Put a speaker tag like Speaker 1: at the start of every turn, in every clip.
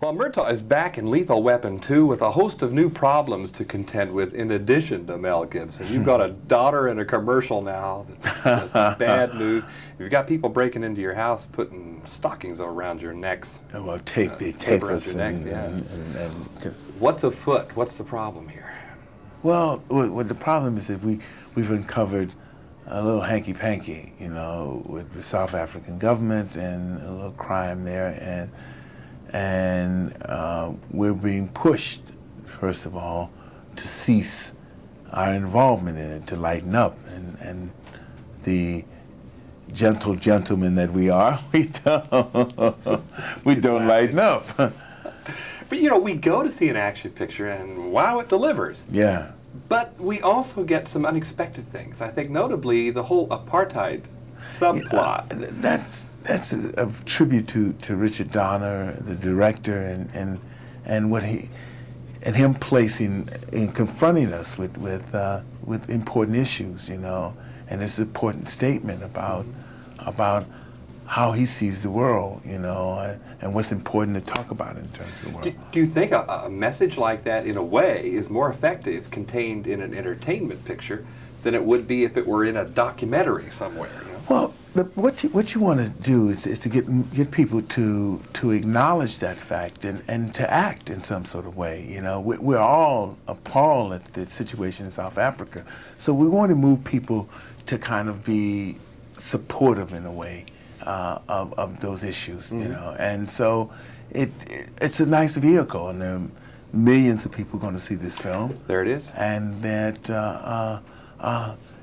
Speaker 1: Well, Murtaugh is back in Lethal Weapon 2 with a host of new problems to contend with in addition to Mel Gibson. You've got a daughter in a commercial now that's just bad news. You've got people breaking into your house putting stockings around your necks.
Speaker 2: Well, tape
Speaker 1: around your necks, yeah. What's afoot? What's the problem here?
Speaker 2: Well, what the problem is that we've uncovered a little hanky-panky, you know, with the South African government and a little crime there, and we're being pushed, first of all, to cease our involvement in it, to lighten up, and the gentle gentlemen that we are, we don't lighten up.
Speaker 1: But you know, we go to see an action picture and wow, it delivers.
Speaker 2: Yeah.
Speaker 1: But we also get some unexpected things. I think notably the whole apartheid subplot.
Speaker 2: That's a tribute to Richard Donner, the director, and what him placing and confronting us with important issues, you know, and it's an important statement about how he sees the world, you know, and what's important to talk about in terms of the world.
Speaker 1: Do you think a message like that, in a way, is more effective contained in an entertainment picture than it would be if it were in a documentary somewhere? You know?
Speaker 2: Well, what you want to do is to get people to acknowledge that fact and to act in some sort of way. You know, we're all appalled at the situation in South Africa, so we want to move people to kind of be supportive in a way of those issues. Mm-hmm. You know, and so it's a nice vehicle, and there are millions of people going to see this film.
Speaker 1: There it is,
Speaker 2: and that.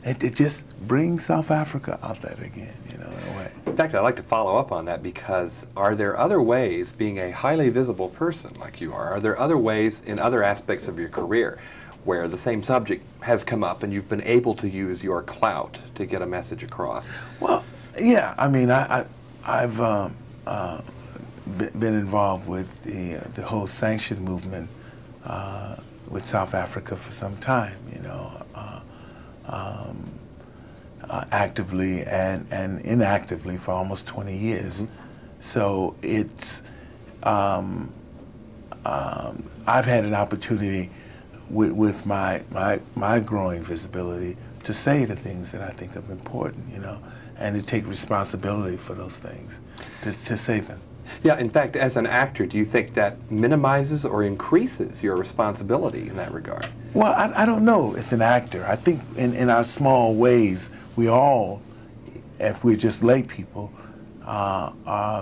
Speaker 2: It just brings South Africa out there again, you know, in a way.
Speaker 1: In fact, I'd like to follow up on that, because are there other ways, being a highly visible person like you are there other ways in other aspects of your career where the same subject has come up and you've been able to use your clout to get a message across?
Speaker 2: Well, yeah, I mean, I've been involved with the whole sanction movement with South Africa for some time, you know. Actively and inactively for almost 20 years. Mm-hmm. So it's, I've had an opportunity with my growing visibility to say the things that I think are important, you know, and to take responsibility for those things, to say them.
Speaker 1: Yeah, in fact, as an actor, do you think that minimizes or increases your responsibility in that regard?
Speaker 2: Well, I don't know. As an actor, I think in our small ways, we all, if we're just lay people,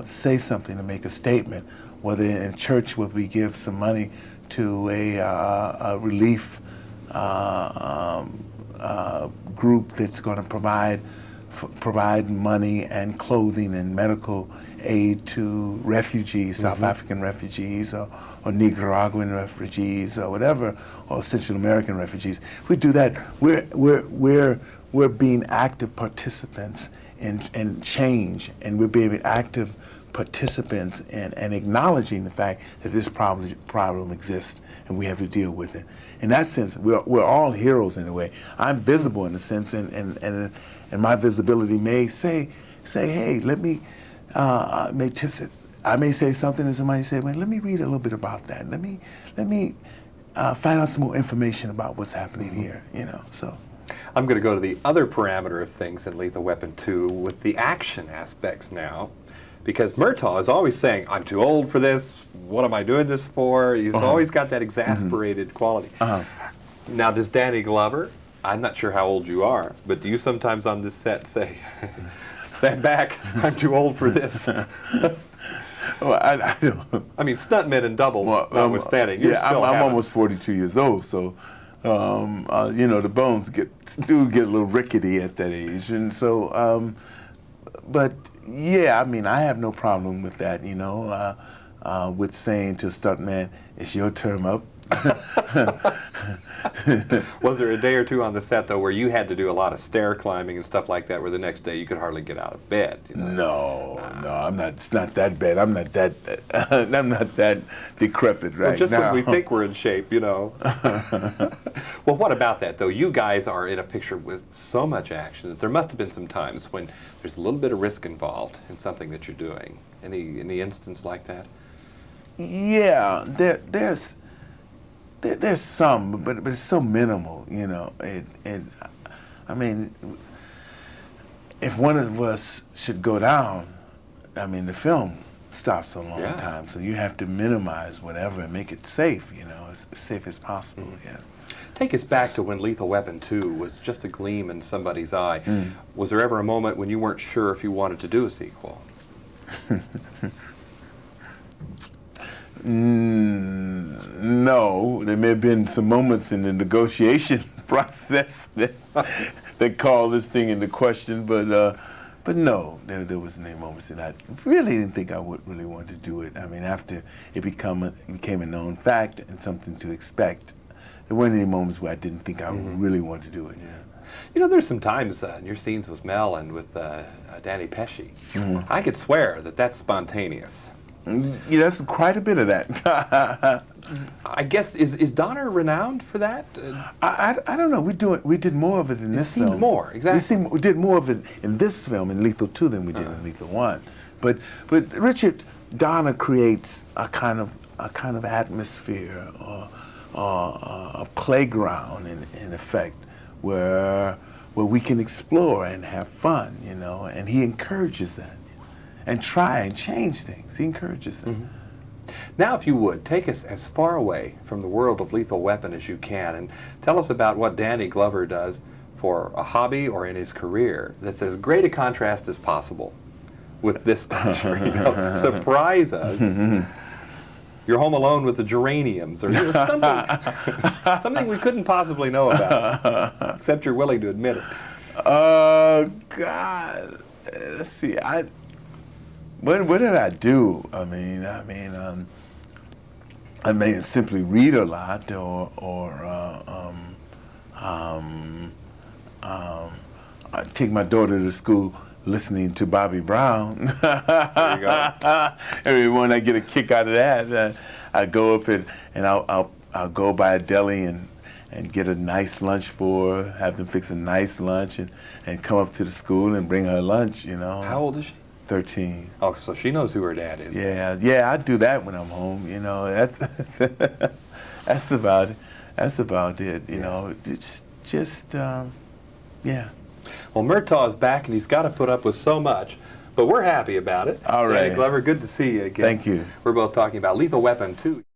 Speaker 2: say something to make a statement. Whether in church, whether we give some money to a relief group that's going to provide money and clothing and medical aid to refugees, mm-hmm. South African refugees or Nicaraguan refugees or whatever, or Central American refugees. If we do that, we're being active participants in change, and we're being active participants in acknowledging the fact that this problem exists and we have to deal with it. In that sense, we're all heroes in a way. I'm visible in a sense, and my visibility may say, hey, let me. I may say something, and somebody say, well, let me read a little bit about that. Let me find out some more information about what's happening here, you know, so.
Speaker 1: I'm going to go to the other parameter of things in Lethal Weapon 2 with the action aspects now, because Murtaugh is always saying, I'm too old for this, what am I doing this for? He's always got that exasperated quality. Now, does Danny Glover, I'm not sure how old you are, but do you sometimes on this set say, stand back, I'm too old for this?
Speaker 2: Well, I don't.
Speaker 1: I mean, stuntmen and doubles notwithstanding, you're still
Speaker 2: I'm almost 42 years old, so you know, the bones do get a little rickety at that age, and so. But yeah, I mean, I have no problem with that, you know, with saying to a stuntman, "It's your term up."
Speaker 1: Was there a day or two on the set, though, where you had to do a lot of stair climbing and stuff like that, where the next day you could hardly get out of bed? You know?
Speaker 2: No, I'm not. It's not that bad. I'm not that. I'm not that decrepit right
Speaker 1: well, just
Speaker 2: now.
Speaker 1: when we think we're in shape, you know. Well, what about that, though? You guys are in a picture with so much action that there must have been some times when there's a little bit of risk involved in something that you're doing. Any instance like that?
Speaker 2: Yeah, there's some, but it's so minimal, you know. I mean, if one of us should go down, I mean, the film stops a long time, so you have to minimize whatever and make it safe, you know, as safe as possible. Yeah.
Speaker 1: Take us back to when Lethal Weapon 2 was just a gleam in somebody's eye. Was there ever a moment when you weren't sure if you wanted to do a sequel?
Speaker 2: No, there may have been some moments in the negotiation process that called this thing into question, but no, there wasn't any moments that I really didn't think I would really want to do it. I mean, after it became a known fact and something to expect, there weren't any moments where I didn't think I really wanted to do it. Yeah.
Speaker 1: You know, there's some times in your scenes with Mel and with Danny Pesci, I could swear that that's spontaneous.
Speaker 2: Yeah, that's quite a bit of that.
Speaker 1: I guess, is Donner renowned for that?
Speaker 2: I don't know. We did more of it in this film.
Speaker 1: It seemed more, exactly.
Speaker 2: We did more of it in this film, in Lethal 2, than we did in Lethal 1. But Richard Donner creates a kind of atmosphere or a playground, in effect, where we can explore and have fun, you know. And he encourages that, and try and change things. He encourages that.
Speaker 1: Now, if you would, take us as far away from the world of Lethal Weapon as you can and tell us about what Danny Glover does for a hobby or in his career that's as great a contrast as possible with this picture. You know, surprise us. You're home alone with the geraniums, or you know, something we couldn't possibly know about, except you're willing to admit it.
Speaker 2: God, let's see. What did I do? I mean, simply read a lot, or I take my daughter to school listening to Bobby Brown.
Speaker 1: There you go.
Speaker 2: Every morning I get a kick out of that. I go up and I'll go by a deli and get a nice lunch for her, have them fix a nice lunch, and come up to the school and bring her lunch. You know.
Speaker 1: How old is she?
Speaker 2: 13.
Speaker 1: Oh, so she knows who her dad is.
Speaker 2: Yeah, I do that when I'm home. You know, that's about it. That's about it. You know, it's just yeah.
Speaker 1: Well, Murtaugh's back, and he's got to put up with so much, but we're happy about it.
Speaker 2: All right.
Speaker 1: Danny Glover, good to see you again.
Speaker 2: Thank you.
Speaker 1: We're both talking about Lethal Weapon 2.